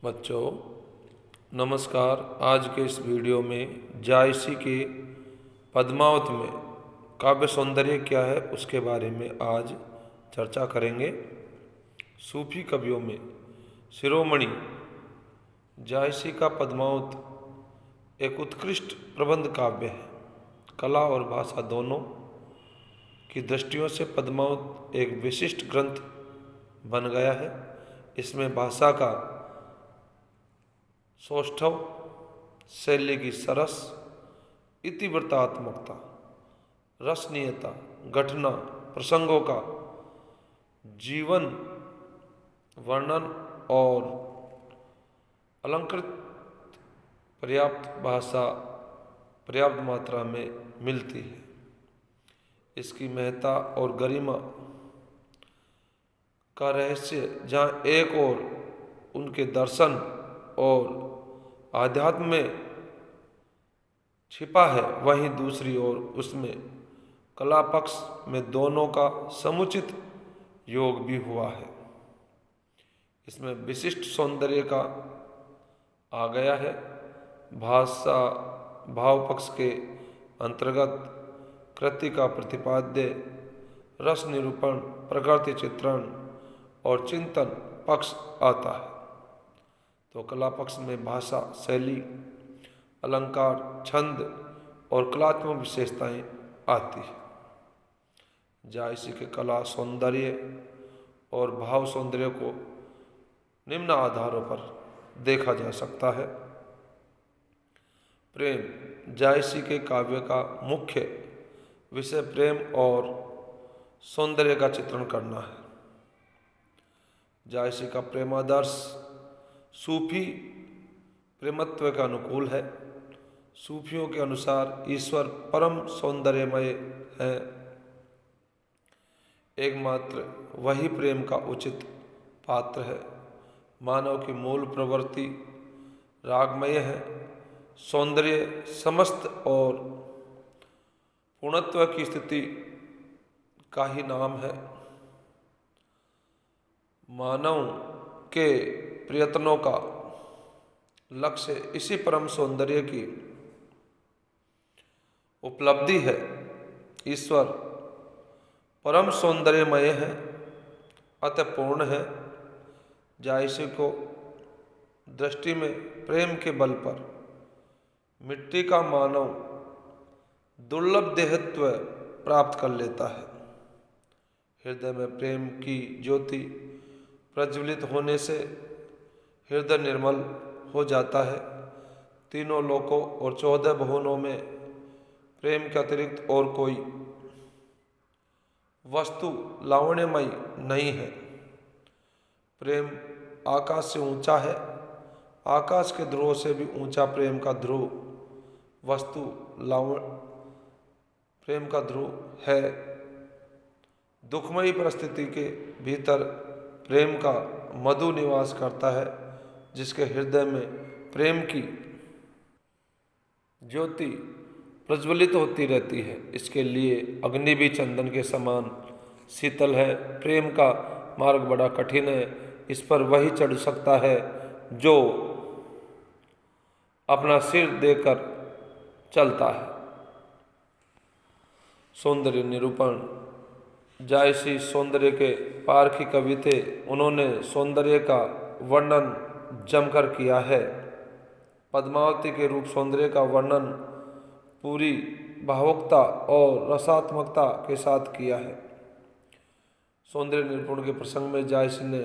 बच्चों नमस्कार। आज के इस वीडियो में जायसी के पद्मावत में काव्य सौंदर्य क्या है उसके बारे में आज चर्चा करेंगे। सूफी कवियों में शिरोमणि जायसी का पद्मावत एक उत्कृष्ट प्रबंध काव्य है। कला और भाषा दोनों की दृष्टियों से पद्मावत एक विशिष्ट ग्रंथ बन गया है। इसमें भाषा का सौष्ठव, शैली की सरस इतिवृत्तात्मकता, रसनीयता, घटना प्रसंगों का जीवन वर्णन और अलंकृत पर्याप्त भाषा पर्याप्त मात्रा में मिलती है। इसकी महत्ता और गरिमा का रहस्य जहाँ एक ओर उनके दर्शन और आध्यात्म में छिपा है, वहीं दूसरी ओर उसमें कला पक्ष में दोनों का समुचित योग भी हुआ है। इसमें विशिष्ट सौंदर्य का आ गया है। भाषा भाव पक्ष के अंतर्गत कृति का प्रतिपाद्य रस निरूपण, प्रकृति चित्रण और चिंतन पक्ष आता है, तो कला पक्ष में भाषा, शैली, अलंकार, छंद और कलात्मक विशेषताएं आती है। जायसी के कला सौंदर्य और भाव सौंदर्य को निम्न आधारों पर देखा जा सकता है। प्रेम। जायसी के काव्य का मुख्य विषय प्रेम और सौंदर्य का चित्रण करना है। जायसी का प्रेमादर्श सूफी प्रेमत्व का अनुकूल है। सूफियों के अनुसार ईश्वर परम सौंदर्यमय है। एकमात्र वही प्रेम का उचित पात्र है। मानव की मूल प्रवृत्ति रागमय है। सौंदर्य समस्त और पूर्णत्व की स्थिति का ही नाम है। मानव के प्रयत्नों का लक्ष्य इसी परम सौंदर्य की उपलब्धि है। ईश्वर परम सौंदर्यमय है, अतः पूर्ण है। जायसी को दृष्टि में प्रेम के बल पर मिट्टी का मानव दुर्लभ देहत्व प्राप्त कर लेता है। हृदय में प्रेम की ज्योति प्रज्वलित होने से हृदय निर्मल हो जाता है। तीनों लोकों और 14 भुवनों में प्रेम के अतिरिक्त और कोई वस्तु लावण्यमयी नहीं है। प्रेम आकाश से ऊंचा है। आकाश के ध्रुव से भी ऊंचा प्रेम का ध्रुव वस्तु प्रेम का ध्रुव है। दुखमयी परिस्थिति के भीतर प्रेम का मधु निवास करता है, जिसके हृदय में प्रेम की ज्योति प्रज्वलित होती रहती है। इसके लिए अग्नि भी चंदन के समान शीतल है। प्रेम का मार्ग बड़ा कठिन है। इस पर वही चढ़ सकता है जो अपना सिर देकर चलता है। सौंदर्य निरूपण। जायसी सौंदर्य के पारखी कवि थे। उन्होंने सौंदर्य का वर्णन जमकर किया है। पद्मावती के रूप सौंदर्य का वर्णन पूरी भावुकता और रसात्मकता के साथ किया है। सौंदर्य निरूपण के प्रसंग में जायसी ने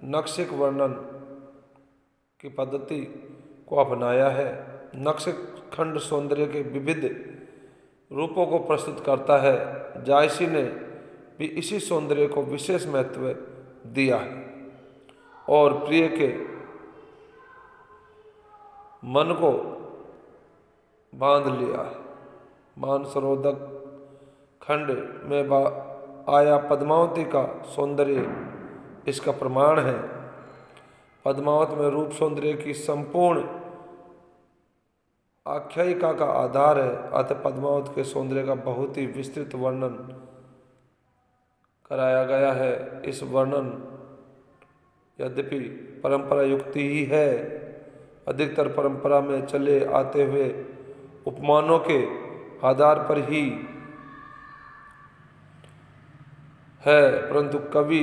नक्शिक वर्णन की पद्धति को अपनाया है। नक्शिक खंड सौंदर्य के विविध रूपों को प्रस्तुत करता है। जायसी ने भी इसी सौंदर्य को विशेष महत्व दिया है और प्रिय के मन को बांध लिया है। मानसरोधक खंड में आया पद्मावती का सौंदर्य इसका प्रमाण है। पद्मावत में रूप सौंदर्य की संपूर्ण आख्यायिका का आधार है। अतः पद्मावत के सौंदर्य का बहुत ही विस्तृत वर्णन कराया गया है। इस वर्णन यद्यपि परंपरा युक्ति ही है, अधिकतर परंपरा में चले आते हुए उपमानों के आधार पर ही है, परंतु कवि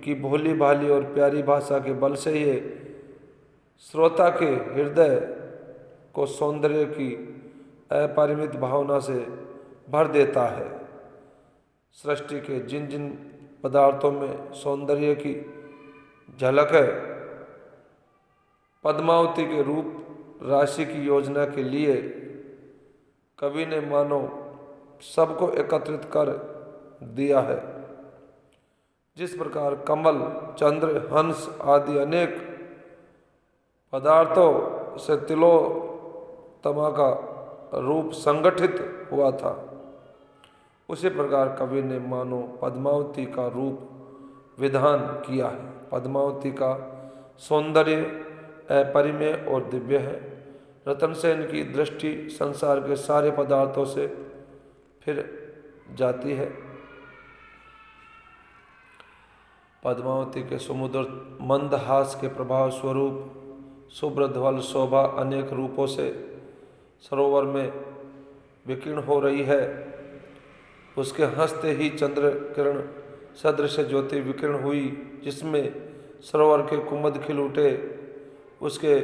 की भोली भाली और प्यारी भाषा के बल से ये श्रोता के हृदय को सौंदर्य की अपरिमित भावना से भर देता है। सृष्टि के जिन जिन पदार्थों में सौंदर्य की झलक है, पद्मावती के रूप राशि की योजना के लिए कवि ने मानो सबको एकत्रित कर दिया है। जिस प्रकार कमल, चंद्र, हंस आदि अनेक पदार्थों से तिलोत्तमा का रूप संगठित हुआ था, उसी प्रकार कवि ने मानो पद्मावती का रूप विधान किया है। पद्मावती का सौंदर्य अपरिमेय और दिव्य है। रतनसेन की दृष्टि संसार के सारे पदार्थों से फिर जाती है। पद्मावती के समुद्र मंदहास के प्रभाव स्वरूप शुभ्रध्वल शोभा अनेक रूपों से सरोवर में विकीर्ण हो रही है। उसके हंसते ही चंद्र किरण सदृश ज्योति विकीर्ण हुई, जिसमें सरोवर के कुमुद खिल उठे। उसके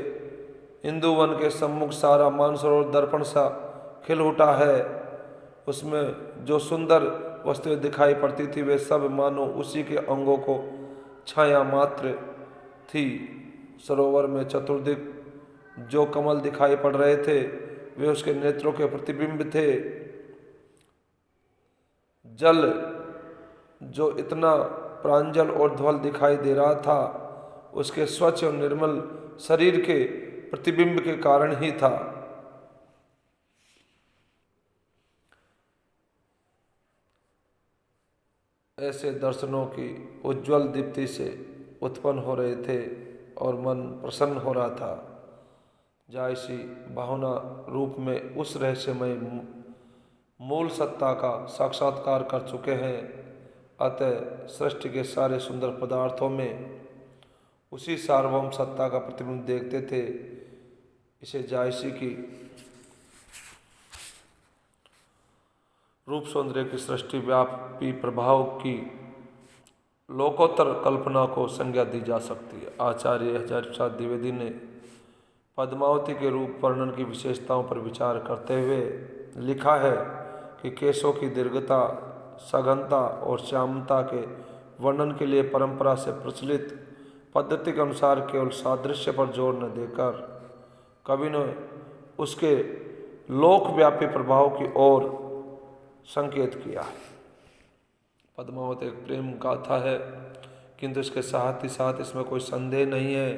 इंदुवन के सम्मुख सारा मानसरोवर दर्पण सा खिल उठा है। उसमें जो सुंदर वस्तुएं दिखाई पड़ती थी वे सब मानो उसी के अंगों को छाया मात्र थी। सरोवर में चतुर्दिक जो कमल दिखाई पड़ रहे थे वे उसके नेत्रों के प्रतिबिंब थे। जल जो इतना प्रांजल और ध्वल दिखाई दे रहा था उसके स्वच्छ और निर्मल शरीर के प्रतिबिंब के कारण ही था। ऐसे दर्शनों की उज्ज्वल दीप्ति से उत्पन्न हो रहे थे और मन प्रसन्न हो रहा था। जायसी भावना रूप में उस रहस्यमय मूल सत्ता का साक्षात्कार कर चुके हैं। अतः सृष्टि के सारे सुंदर पदार्थों में उसी सार्वभौम सत्ता का प्रतिबिंब देखते थे। इसे जायसी की रूप सौंदर्य की सृष्टि व्यापी प्रभाव की लोकोत्तर कल्पना को संज्ञा दी जा सकती है। आचार्य हजारी प्रसाद द्विवेदी ने पद्मावती के रूप वर्णन की विशेषताओं पर विचार करते हुए लिखा है कि केशों की दीर्घता, सघनता और श्यामता के वर्णन के लिए परंपरा से प्रचलित पद्धति के अनुसार केवल सादृश्य पर जोर न देकर कवि ने उसके लोकव्यापी प्रभाव की ओर संकेत किया है। पद्मावती एक प्रेम गाथा है, किंतु इसके साथ ही साथ इसमें कोई संदेह नहीं है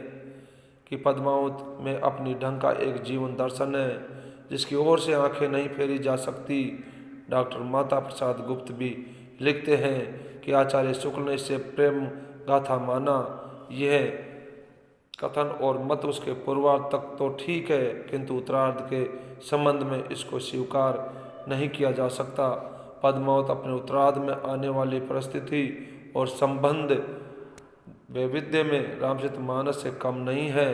कि पद्मावत में अपनी ढंग का एक जीवन दर्शन है जिसकी ओर से आंखें नहीं फेरी जा सकती। डॉक्टर माता प्रसाद गुप्त भी लिखते हैं कि आचार्य शुक्ल ने इसे प्रेम गाथा माना। यह कथन और मत उसके पूर्वार्ध तक तो ठीक है, किंतु उत्तरार्ध के संबंध में इसको स्वीकार नहीं किया जा सकता। पद्मावत अपने उत्तरार्ध में आने वाली परिस्थिति और संबंध वैविध्य में रामचरितमानस से कम नहीं है,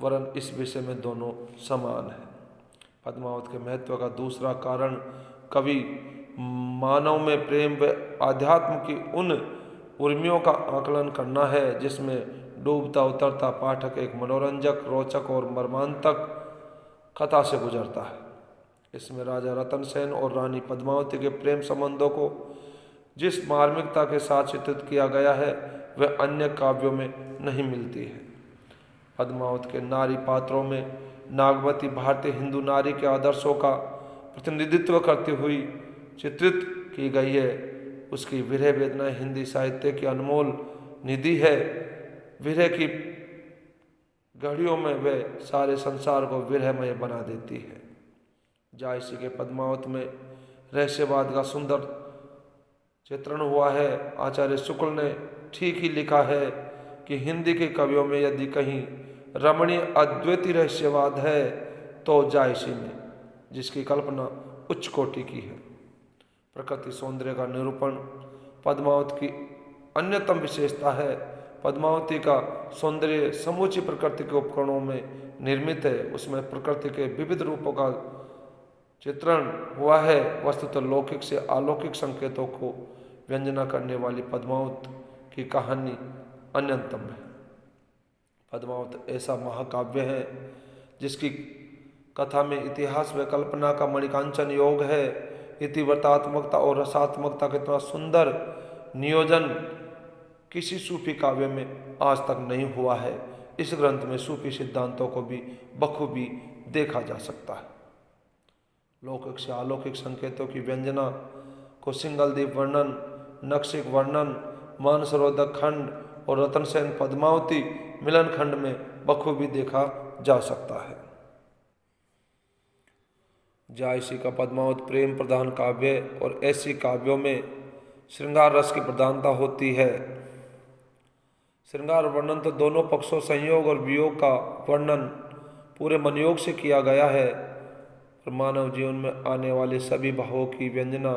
वरन इस विषय में दोनों समान है। पद्मावत के महत्व का दूसरा कारण कवि मानव में प्रेम व आध्यात्म की उन उर्मियों का आकलन करना है जिसमें डूबता उतरता पाठक एक मनोरंजक, रोचक और मर्मांतक कथा से गुजरता है। इसमें राजा रतनसेन और रानी पद्मावती के प्रेम संबंधों को जिस मार्मिकता के साथ चित्रित किया गया है वह अन्य काव्यों में नहीं मिलती है। पद्मावत के नारी पात्रों में नागवती भारतीय हिंदू नारी के आदर्शों का प्रतिनिधित्व करती हुई चित्रित की गई है। उसकी विरह वेदना हिंदी साहित्य की अनमोल निधि है। विरह की घड़ियों में वह सारे संसार को विरहमय बना देती है। जायसी के पद्मावत में रहस्यवाद का सुंदर चित्रण हुआ है। आचार्य शुक्ल ने ठीक ही लिखा है कि हिंदी के कवियों में यदि कहीं रमणीय अद्वैती रहस्यवाद है तो जायसी में, जिसकी कल्पना उच्च कोटि की है। प्रकृति सौंदर्य का निरूपण पद्मावत की अन्यतम विशेषता है। पद्मावती का सौंदर्य समूची प्रकृति के उपकरणों में निर्मित है। उसमें प्रकृति के विविध रूपों का चित्रण हुआ है। वस्तुतः लौकिक से अलौकिक संकेतों को व्यंजना करने वाली पद्मावत की कहानी अन्यतम है। पद्मावत ऐसा महाकाव्य है जिसकी कथा में इतिहास व कल्पना का मणिकांचन योग है। इतिवृत्तात्मकता और रसात्मकता का इतना सुंदर नियोजन किसी सूफी काव्य में आज तक नहीं हुआ है। इस ग्रंथ में सूफी सिद्धांतों को भी बखूबी देखा जा सकता है। लौकिक से अलौकिक संकेतों की व्यंजना को सिंगलदीप वर्णन, नक्शिक वर्णन, मानसरोधक खंड और रतनसेन पद्मावती मिलन खंड में बखूबी देखा जा सकता है। जायसी का पद्मावत प्रेम प्रधान काव्य और ऐसी काव्यों में श्रृंगार रस की प्रधानता होती है। श्रृंगार वर्णन तो दोनों पक्षों संयोग और वियोग का वर्णन पूरे मनयोग से किया गया है, पर मानव जीवन में आने वाले सभी भावों की व्यंजना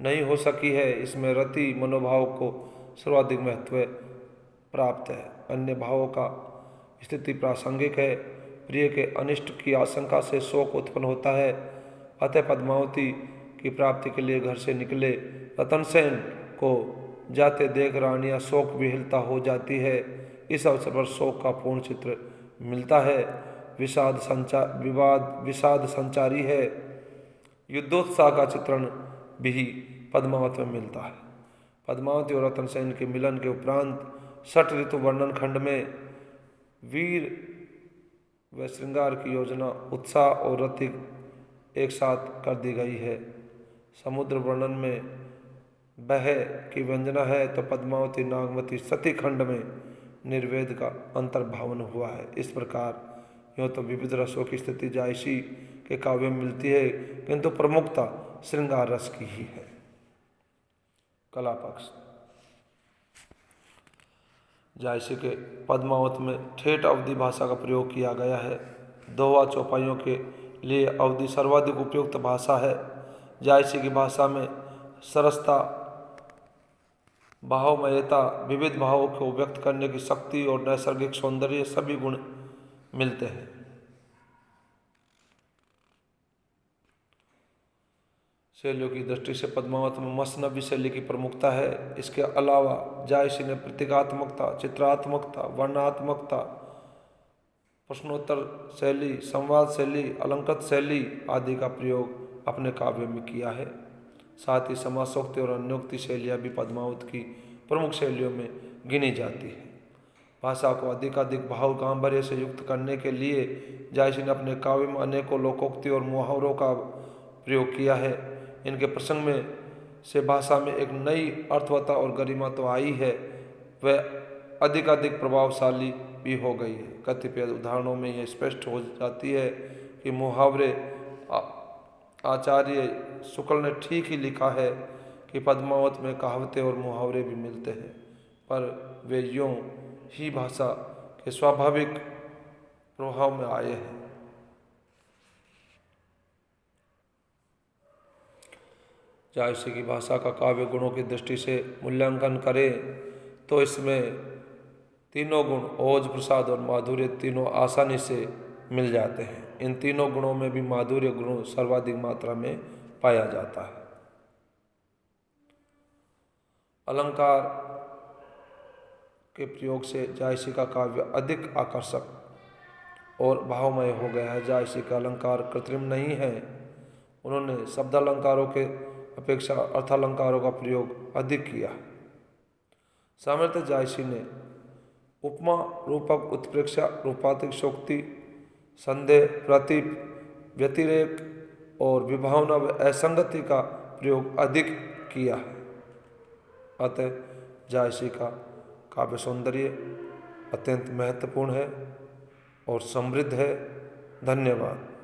नहीं हो सकी है। इसमें रति मनोभाव को सर्वाधिक महत्व प्राप्त है। अन्य भावों का स्थिति प्रासंगिक है। प्रिय के अनिष्ट की आशंका से शोक उत्पन्न होता है। अतः पद्मावती की प्राप्ति के लिए घर से निकले रतनसेन को जाते देख रानियां शोक विहलता हो जाती है। इस अवसर पर शोक का पूर्ण चित्र मिलता है। विषाद संचारी है। युद्धोत्साह का चित्रण भी पद्मावत में मिलता है। पद्मावती और रतनसेन के मिलन के उपरांत षट ऋतु वर्णन खंड में वीर व श्रृंगार की योजना, उत्साह और रति एक साथ कर दी गई है। समुद्र वर्णन में बह की व्यंजना है तो पद्मावती नागमती सती खंड में निर्वेद का अंतर्भावन हुआ है। इस प्रकार यूँ तो विविध रसों की स्थिति जायसी के काव्य में मिलती है, किंतु प्रमुखता श्रृंगार रस की ही है। कला पक्ष जायसी के पद्मावत में ठेठ अवधि भाषा का प्रयोग किया गया है। दोहा चौपाइयों के लिए अवधि सर्वाधिक उपयुक्त भाषा है। जायसी की भाषा में सरसता, भावमयता, विविध भावों को व्यक्त करने की शक्ति और नैसर्गिक सौंदर्य सभी गुण मिलते हैं। शैलियों की दृष्टि से पद्मावत में मसनबी शैली की प्रमुखता है। इसके अलावा जायसी ने प्रतीकात्मकता, चित्रात्मकता, वर्णात्मकता, प्रश्नोत्तर शैली, संवाद शैली, अलंकृत शैली आदि का प्रयोग अपने काव्य में किया है। साथ ही समासोक्ति और अन्योक्ति शैलियाँ भी पद्मावत की प्रमुख शैलियों में गिनी जाती है। भाषा को अधिकाधिक भाव गांभीर्य से युक्त करने के लिए जायसी ने अपने काव्य में अनेकों लोकोक्ति और मुहावरों का प्रयोग किया है। इनके प्रसंग में से भाषा में एक नई अर्थवत्ता और गरिमा तो आई है, वह अधिकाधिक प्रभावशाली भी हो गई है। कतिपय उदाहरणों में यह स्पष्ट हो जाती है कि मुहावरे आचार्य शुक्ल ने ठीक ही लिखा है कि पद्मावत में कहावतें और मुहावरे भी मिलते हैं, पर वे यूँ ही भाषा के स्वाभाविक प्रभाव में आए हैं। जायसी की भाषा का काव्य गुणों की दृष्टि से मूल्यांकन करें तो इसमें तीनों गुण ओज, प्रसाद और माधुर्य तीनों आसानी से मिल जाते हैं। इन तीनों गुणों में भी माधुर्य गुण सर्वाधिक मात्रा में पाया जाता है। अलंकार के प्रयोग से जायसी का काव्य अधिक आकर्षक और भावमय हो गया है। जायसी का अलंकार कृत्रिम नहीं है। उन्होंने शब्दालंकारों के अपेक्षा अर्थालंकारों का प्रयोग अधिक किया। सामर्थ्य जायसी ने उपमा, रूपक, उत्प्रेक्षा, रूपातिशोक्ति, संदेह, प्रतीप, व्यतिरेक और विभावना व असंगति का प्रयोग अधिक किया है। अतः जायसी का काव्य सौंदर्य अत्यंत महत्वपूर्ण है और समृद्ध है। धन्यवाद।